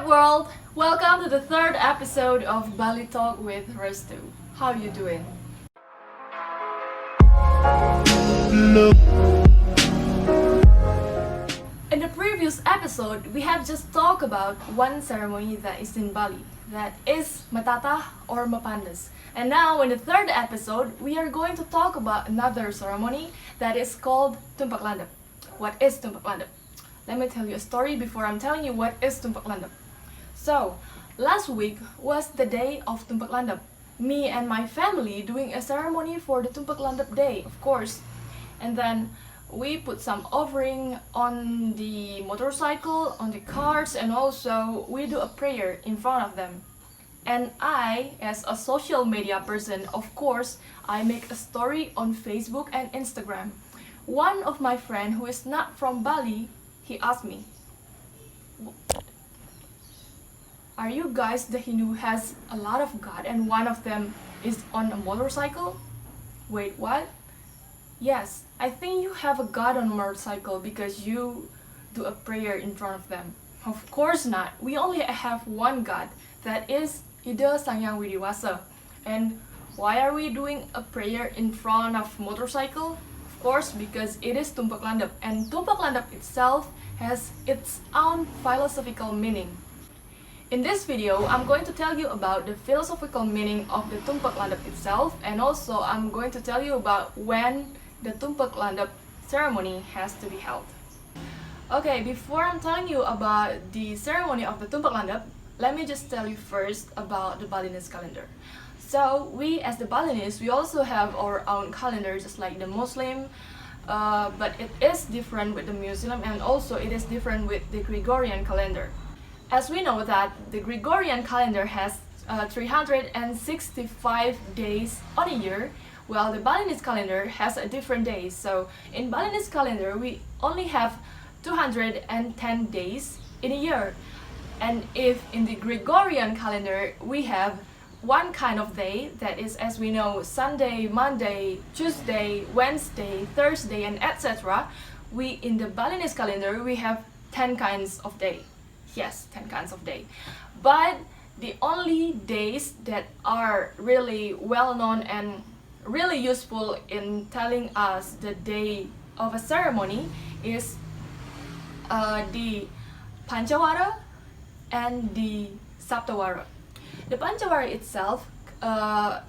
up, world? Welcome to the third episode of Bali Talk with Restu. How you doing? In the previous episode, we have just talked about one ceremony that is in Bali, that is Matata or Mapandas. And now in the third episode, we are going to talk about another ceremony that is called Tumpek Landep. What is Tumpek Landep? Let me tell you a story before I'm telling you what is Tumpek Landep. So, last week was the day of Tumpek Landep. Me and my family doing a ceremony for the Tumpek Landep day, of course. And then we put some offering on the motorcycle, on the cars, and also we do a prayer in front of them. And I, as a social media person, of course, I make a story on Facebook and Instagram. One of my friend who is not from Bali, he asked me, "Are you guys the Hindu who has a lot of god and one of them is on a motorcycle?" Wait, what? Yes, I think you have a god on a motorcycle because you do a prayer in front of them. Of course not. We only have one god, that is Ida Sang Hyang Widiwasa. And why are we doing a prayer in front of motorcycle? Of course, because it is Tumpek Landep, and Tumpek Landep itself has its own philosophical meaning. In this video, I'm going to tell you about the philosophical meaning of the Tumpek Landep itself, and also I'm going to tell you about when the Tumpek Landep ceremony has to be held. Okay, before I'm telling you about the ceremony of the Tumpek Landep, let me just tell you first about the Balinese calendar. So we as the Balinese, we also have our own calendar just like the Muslim, but it is different with the Muslim, and also it is different with the Gregorian calendar. As we know that the Gregorian calendar has 365 days on a year, while the Balinese calendar has a different days. So in Balinese calendar, we only have 210 days in a year. And if in the Gregorian calendar, we have one kind of day, that is, as we know, Sunday, Monday, Tuesday, Wednesday, Thursday, and etc. We, in the Balinese calendar, we have 10 kinds of day. Yes, 10 kinds of day. But the only days that are really well known and really useful in telling us the day of a ceremony is the Pancawara and the Saptawara. The Pancawara itself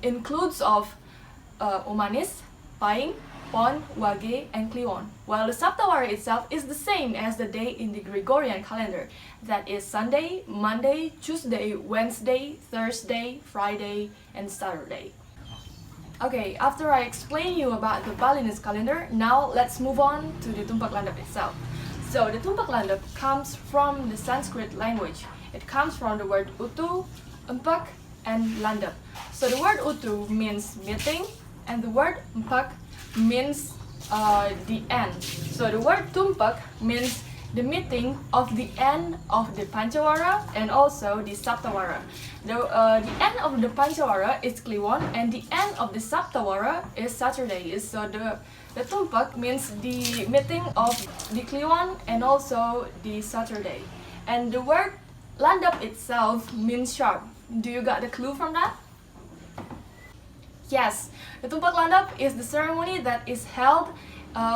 includes of Umanis, Pahing, Pon, Wage, and Kliwon, while the Saptawara itself is the same as the day in the Gregorian calendar, that is Sunday, Monday, Tuesday, Wednesday, Thursday, Friday, and Saturday. Okay, after I explain you about the Balinese calendar, now let's move on to the Tumpek Landep itself. So the Tumpek Landep comes from the Sanskrit language. It comes from the word Utu, Empek, and Landep. So the word Utu means meeting, and the word Empek means the end. So the word Tumpek means the meeting of the end of the Pancawara and also the Saptawara. The end of the Pancawara is Kliwon, and the end of the Saptawara is Saturday. So the Tumpek means the meeting of the Kliwon and also the Saturday. And the word Landep itself means sharp. Do you got the clue from that? Yes, the Tumpek Landep is the ceremony that is held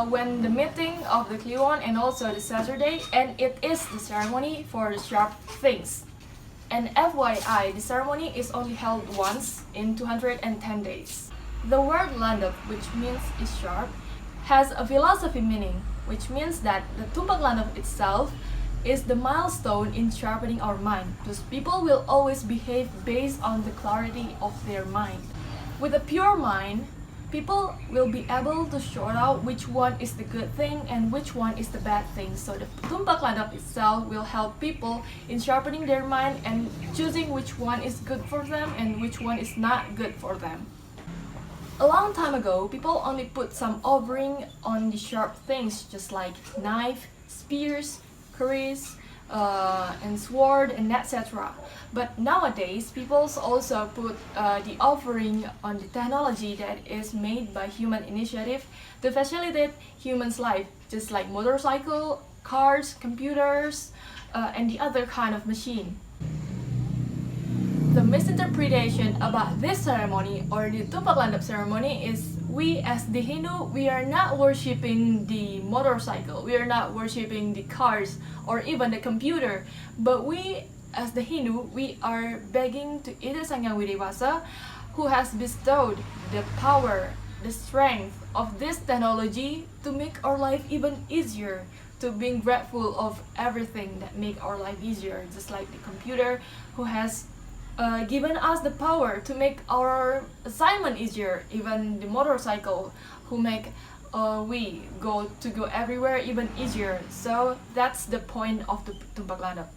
when the meeting of the Kliwon and also the Saturday, and it is the ceremony for the sharp things. And FYI, the ceremony is only held once in 210 days. The word Landep, which means is sharp, has a philosophy meaning, which means that the Tumpek Landep itself is the milestone in sharpening our mind, because people will always behave based on the clarity of their mind. With a pure mind, people will be able to sort out which one is the good thing and which one is the bad thing. So the Tumpek Landep itself will help people in sharpening their mind and choosing which one is good for them and which one is not good for them. A long time ago, people only put some offering on the sharp things, just like knife, spears, curries, and sword, and etc. But nowadays, people also put the offering on the technology that is made by human initiative to facilitate humans' life, just like motorcycle, cars, computers, and the other kind of machine. the misinterpretation about this ceremony or the Tumpek Landep ceremony is we as the Hindu, we are not worshipping the motorcycle, we are not worshipping the cars or even the computer, but we as the Hindu, we are begging to Ida Sang Yang Widewasa, who has bestowed the power, the strength of this technology to make our life even easier, to being grateful of everything that make our life easier, just like the computer who has given us the power to make our assignment easier, even the motorcycle who make we go everywhere even easier. So that's the point of the Tumpek Landep.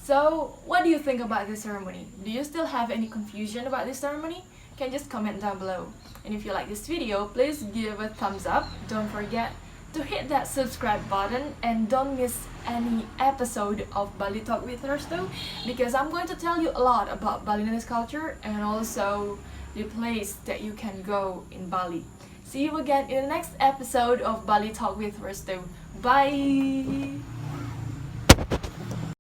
So what do you think about this ceremony? Do you still have any confusion about this ceremony? Can just comment down below. And if you like this video, please give a thumbs up. Don't forget to hit that subscribe button and don't miss any episode of Bali Talk with Restu, because I'm going to tell you a lot about Balinese culture and also the place that you can go in Bali. See you again in the next episode of Bali Talk with Restu. Bye!